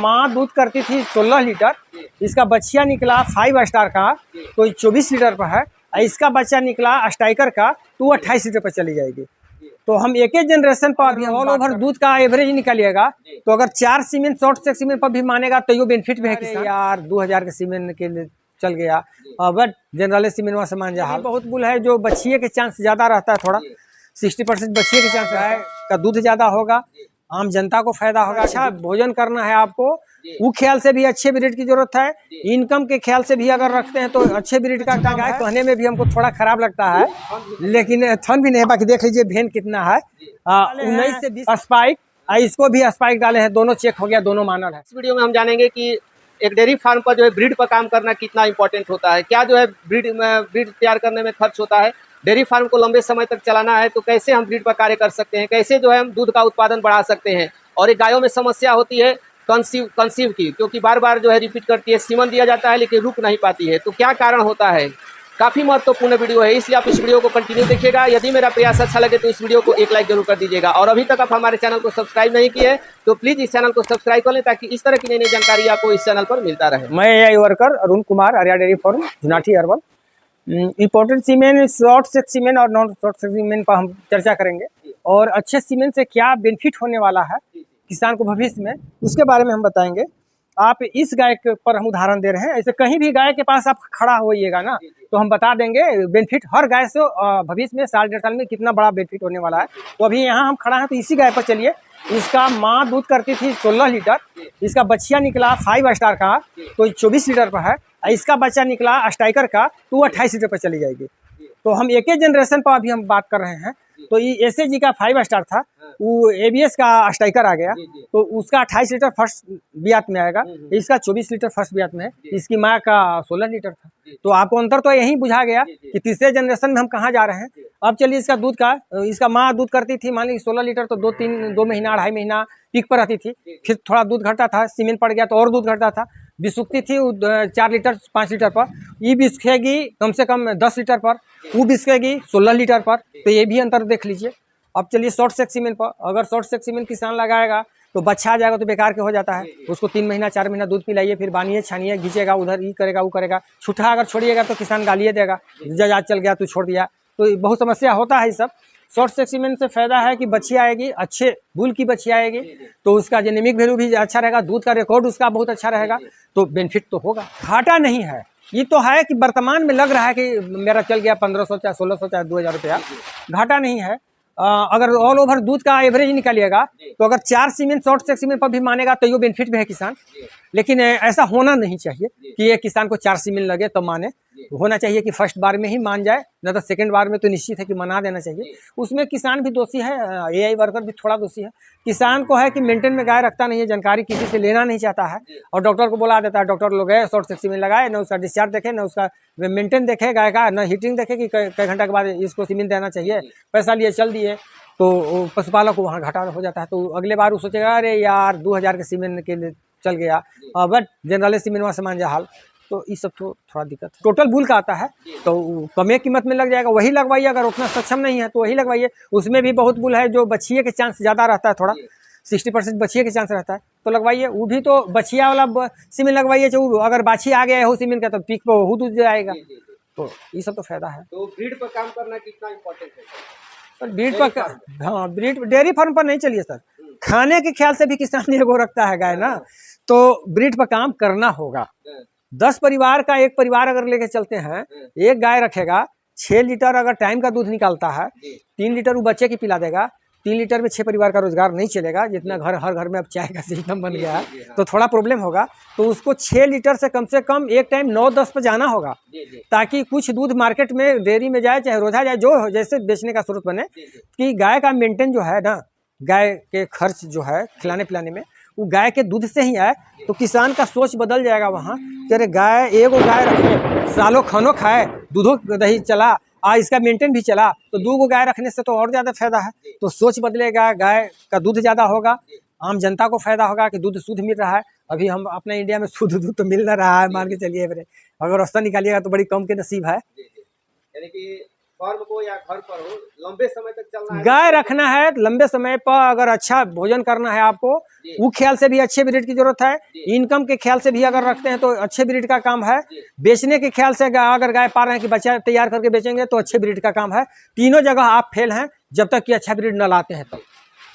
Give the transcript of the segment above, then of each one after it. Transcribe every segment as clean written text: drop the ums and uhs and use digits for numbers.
माँ दूध करती थी 16 लीटर, इसका बच्चिया निकला 5 स्टार का तो 24 लीटर पर है। इसका बच्चा निकला स्ट्राइकर का तो 28 लीटर पर चली जाएगी। तो हम एक ही जनरेशन पर अभी ऑल ओवर दूध का एवरेज निकालिएगा तो अगर 4 सीमेंट शॉर्ट से सीमेंट पर भी मानेगा तो ये बेनिफिट भी है किसान। यार 2000 के सीमेंट के लिए चल गया, बट जनरल सीमेंट वहाँ सामान जहाँ बहुत बुल है जो बच्चिए के चांस ज़्यादा रहता है, थोड़ा 60% बच्चिए के चांस है का दूध ज़्यादा होगा, आम जनता को फायदा होगा। अच्छा भोजन करना है आपको, वो ख्याल से भी अच्छे ब्रीड की जरूरत है, इनकम के ख्याल से भी अगर रखते हैं तो अच्छे ब्रीड का गाय कहने में भी हमको थोड़ा खराब लगता है, लेकिन थन भी नहीं है। बाकी देख लीजिए भेन कितना है, 19 से 20 स्पाइक, इसको भी स्पाइक डाले हैं, दोनों चेक हो गया, दोनों मानल है। इस वीडियो में हम जानेंगे कि एक डेयरी फार्म पर जो है ब्रीड पर काम करना कितना इंपॉर्टेंट होता है, क्या जो है ब्रीड तैयार करने में खर्च होता है, डेयरी फार्म को लंबे समय तक चलाना है तो कैसे हम ब्रीड पर कार्य कर सकते हैं, कैसे जो है हम दूध का उत्पादन बढ़ा सकते हैं। और एक गायों में समस्या होती है कंसीव की, क्योंकि बार बार जो है रिपीट करती है, सीमन दिया जाता है लेकिन रुक नहीं पाती है, तो क्या कारण होता है। काफ़ी महत्वपूर्ण वीडियो है, इसलिए आप इस वीडियो को कंटिन्यू देखिएगा। यदि मेरा प्रयास अच्छा लगे तो इस वीडियो को एक लाइक जरूर कर दीजिएगा, और अभी तक आप हमारे चैनल को सब्सक्राइब नहीं किए तो प्लीज़ इस चैनल को सब्सक्राइब कर लें ताकि इस तरह की नई नई जानकारी आपको इस चैनल पर मिलता रहे। मैं AI worker Arun Kumar, Arya dairy farm, Junathi Arwal. Important semen, short से सीमेंट और नॉन शॉर्ट से सीमेंट पर हम चर्चा करेंगे, और अच्छे सीमेंट से क्या बेनिफिट होने वाला है किसान को भविष्य में, उसके बारे में हम बताएंगे। आप इस गाय के पर हम उदाहरण दे रहे हैं, ऐसे कहीं भी गाय के पास आप खड़ा होइएगा ना तो हम बता देंगे बेनिफिट हर गाय से भविष्य में साल 1.5 साल में कितना बड़ा बेनिफिट होने वाला है। तो अभी यहाँ हम खड़ा हैं तो इसी गाय पर चलिए। इसका माँ दूध करती थी 16 लीटर, इसका बच्चिया निकला 5 स्टार का तो 24 लीटर पर है। इसका बच्चा निकला स्ट्राइकर का तो 28 लीटर पर चली जाएगी। तो हम एक ही जनरेशन पर अभी हम बात कर रहे हैं। तो ये SAG का 5 स्टार था, वो ABS का स्ट्राइकर आ गया तो उसका 28 लीटर फर्स्ट बियात में आएगा, इसका 24 लीटर फर्स्ट बियात में है, इसकी माँ का 16 लीटर था। तो आपको अंतर तो यही बुझा गया कि तीसरे जनरेशन में हम कहाँ जा रहे हैं। अब चलिए इसका दूध का, इसका माँ दूध करती थी मान लीजिए 16 लीटर तो 2 महीना 2.5 महीना पीक पर रहती थी, फिर थोड़ा दूध घटता था, सीमेंट पड़ गया तो और दूध घटता था, बिसुकती थी 4 लीटर 5 लीटर पर, ये बिसकेगी कम से कम 10 लीटर पर, वो बिसकेगी 16 लीटर पर। तो ये भी अंतर देख लीजिए। अब चलिए शॉर्ट सेक सीमेंट पर, अगर शॉर्ट सेक सीमेंट किसान लगाएगा तो बच्चा आ जाएगा तो बेकार के हो जाता है, उसको 3 महीना 4 महीना दूध पिलाइए, फिर बानिए छानिए, घींचेगा, उधर ये करेगा वो करेगा, छुट्टा अगर छोड़िएगा तो किसान गालिए देगा, जज चल गया तू छोड़ दिया, तो बहुत समस्या होता है। ये सब शॉर्ट सेक सीमेंट से फायदा है कि बच्ची आएगी, अच्छे बुल की बच्ची आएगी तो उसका जेनेमिक वैल्यू भी अच्छा रहेगा, दूध का रिकॉर्ड उसका बहुत अच्छा रहेगा, तो बेनिफिट तो होगा, घाटा नहीं है। ये तो है कि वर्तमान में लग रहा है कि मेरा चल गया 1500 चाहे 1600 चाहे 2000 रुपया, घाटा नहीं है। अगर ऑल ओवर दूध का एवरेज निकालिएगा तो अगर 4 सीमेंट शॉर्ट सेक सीमेंट पर भी मानेगा तो ये बेनिफिट भी है किसान। लेकिन ऐसा होना नहीं चाहिए कि ये किसान को 4 सीमेंट लगे तो माने, होना चाहिए कि फर्स्ट बार में ही मान जाए, न तो सेकंड बार में तो निश्चित है कि मना देना चाहिए। उसमें किसान भी दोषी है, एआई वर्कर भी थोड़ा दोषी है। किसान को है कि मेंटेन में गाय रखता नहीं है, जानकारी किसी से लेना नहीं चाहता है और डॉक्टर को बुला देता है, डॉक्टर लोग गए शॉर्ट सेक सीमेंट लगाए, न उसका डिस्चार्ज देखे, न उसका मेंटेन देखे गाय का, न हीटिंग देखे कि कई घंटा के बाद इसको सीमेंट देना चाहिए, पैसा लिए चल दिए, तो पशुपालक को वहाँ घाटा हो जाता है। तो अगले बार वो सोचेगा अरे यार 2000 के सीमेंट के लिए चल गया, बट जनरल सीमेंट वहाँ सामान हाल, तो ये सब तो थोड़ा दिक्कत। टोटल बुल का आता है तो कम कीमत में लग जाएगा, वही लगवाइए। अगर उतना सक्षम नहीं है तो वही लगवाइए। उसमें भी बहुत बुल है जो बच्चिए के चांस ज़्यादा रहता है, थोड़ा 60% बच्चिए के चांस रहता है, तो लगवाइए। वो भी तो बच्चिया वाला सीमेंट लगवाइए, जो अगर बाछी आ गया है सीमेंट का तो पीक पर वो दूध जाएगा, तो ये सब तो फायदा है। तो ब्रीड पर काम करना कितना इम्पोर्टेंट है सर? ब्रीड पर, हाँ ब्रीड डेयरी फार्म पर नहीं चलिए सर, खाने के ख्याल से भी किसान एगो रखता है गाय ना, तो ब्रीड पर काम करना होगा। 10 परिवार का एक परिवार अगर लेके चलते हैं, एक गाय रखेगा 6 लीटर अगर टाइम का दूध निकालता है, 3 लीटर वो बच्चे की पिला देगा, 3 लीटर में 6 परिवार का रोजगार नहीं चलेगा। जितना हर घर में अब चाय का सिस्टम बन गया है तो थोड़ा प्रॉब्लम होगा। तो उसको 6 लीटर से कम एक टाइम 9-10 पर जाना होगा, ताकि कुछ दूध मार्केट में डेयरी में जाए चाहे रोजा जाए, जो जैसे बेचने का स्रोत बने। कि गाय का मेंटेन जो है ना, गाय के खर्च जो है खिलाने पिलाने में, वो गाय के दूध से ही आए, तो किसान का सोच बदल जाएगा वहाँ कि अरे गाय एगो गाय रखे, सालों खानो खाए, दूधो दही चला, इसका मेंटेन भी चला, तो 2 गो गाय रखने से तो और ज़्यादा फायदा है। तो सोच बदलेगा, गाय का दूध ज़्यादा होगा, आम जनता को फायदा होगा कि दूध शुद्ध मिल रहा है। अभी हम अपने इंडिया में शुद्ध दूध तो मिल ना रहा है, मान के चलिए, अगर रास्ता निकालिएगा तो बड़ी कम के नसीब है। यानी कि फार्म को या घर पर हो लंबे समय तक चलना है, गाय रखना है लंबे समय पर, अगर अच्छा भोजन करना है आपको, वो ख्याल से भी अच्छे ब्रीड की जरूरत है। इनकम के ख्याल से भी अगर रखते हैं तो अच्छे ब्रीड का काम है। बेचने के ख्याल से अगर गाय पा रहे हैं कि बच्चा तैयार करके बेचेंगे तो अच्छे ब्रीड का काम है। तीनों जगह आप फेल हैं जब तक कि अच्छा ब्रीड न लाते हैं तब।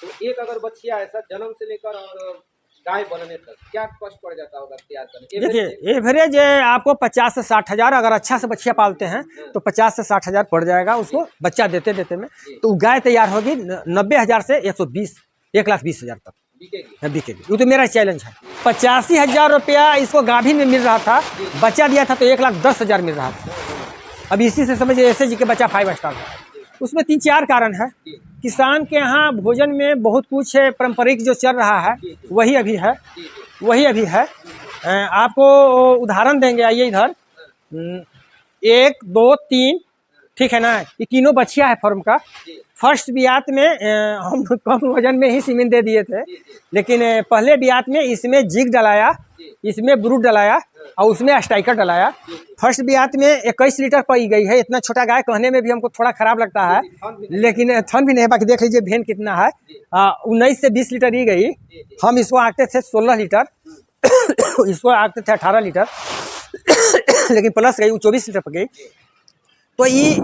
तो एक अगर बच्चिया ऐसा जन्म से लेकर और गाय बनने तक क्या कॉस्ट पड़ जाता होगा तैयार करने? देखिए एवरेज आपको 50 से 60 हजार, अगर अच्छा से बच्चिया पालते हैं तो 50 से 60 हजार पड़ जाएगा उसको बच्चा देते देते में। तो गाय तैयार होगी 90,000 से 1,20,000 तक बिकेगी। वो तो मेरा चैलेंज है। 85,000 रुपया इसको गाभी में मिल रहा था, बच्चा दिया था तो 1,10,000 मिल रहा था। अब इसी से समझिए SSG के बच्चा 5 स्टार है। उसमें 3-4 कारण है। किसान के यहाँ भोजन में बहुत कुछ पारंपरिक जो चल रहा है वही अभी है। आपको उदाहरण देंगे, आइए इधर। 1, 2, 3, ठीक है ना, ये तीनों बच्चिया है फॉर्म का। फर्स्ट बियात में हम कम वजन में ही सीमेंट दे दिए थे, लेकिन पहले बियात में इसमें जिग डलाया, इसमें ब्रूड डलाया और उसमें स्ट्राइकर डलाया। फर्स्ट बियात में 21 लीटर पाई गई है। इतना छोटा गाय कहने में भी हमको थोड़ा खराब लगता है, लेकिन थन भी नहीं है। बाकी देख लीजिए भेन कितना है, 19 से 20 लीटर ही गई। हम इसको आंकते थे 16 लीटर इसको आंकते थे 18 लीटर लेकिन प्लस गई, वो 24 लीटर पर गई। तो ये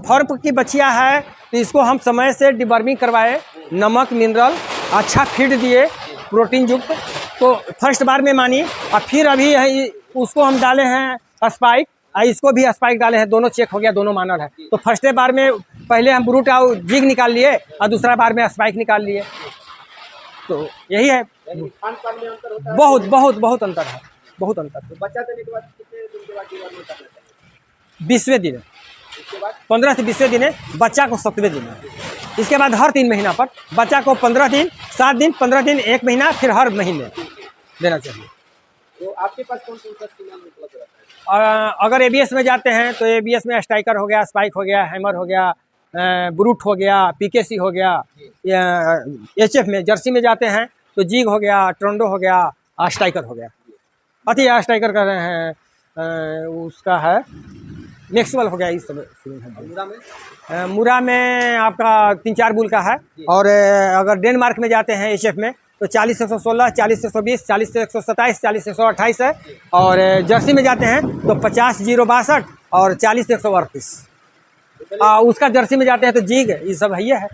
फॉर्म की बच्चिया है, तो इसको हम समय से डिवर्मिंग करवाए, नमक मिनरल अच्छा फीड दिए प्रोटीन युक्त। तो फर्स्ट बार में मानी, और फिर अभी उसको हम डाले हैं स्पाइक, और इसको भी स्पाइक डाले हैं। दोनों चेक हो गया, दोनों मानल है। तो फर्स्ट बार में पहले हम ब्रूट और जिग निकाल लिए और दूसरा बार में स्पाइक निकाल लिए। तो यही है, खान-पान में अंतर होता है? बहुत अंतर है, बहुत अंतर। तो बच्चा देने के बाद कितने दिन के बाद डिवर्मिंग करना चाहिए? 20वें दिन, उसके बाद 15 से 20वें दिन है, बच्चा को 7वें दिन है। इसके बाद हर 3 महीना पर बच्चा को 15 दिन, 7 दिन, 15 दिन, 1 महीना, फिर हर महीने देना चाहिए। तो आपके पास कौन कौन सा सीमेंट उपलब्ध रहता है? अगर ABS में जाते हैं तो ABS में स्ट्राइकर हो गया, स्पाइक हो गया, हैमर हो गया, ब्रूट हो गया, PKC हो गया। HF में जर्सी में जाते हैं तो जिग हो गया, ट्रोंडो हो गया, स्ट्राइकर हो गया। स्ट्राइकर कर रहे हैं, उसका है मैक्सवेल हो गया। इस सब मुरा में आपका 3-4 बुल का है। और अगर डेनमार्क में जाते हैं HF में तो 40-116, 40-120, 40-127, 40-128 है। और जर्सी में जाते हैं तो 50-062 और 40-138। उसका जर्सी में जाते हैं तो जिग, ये सब है।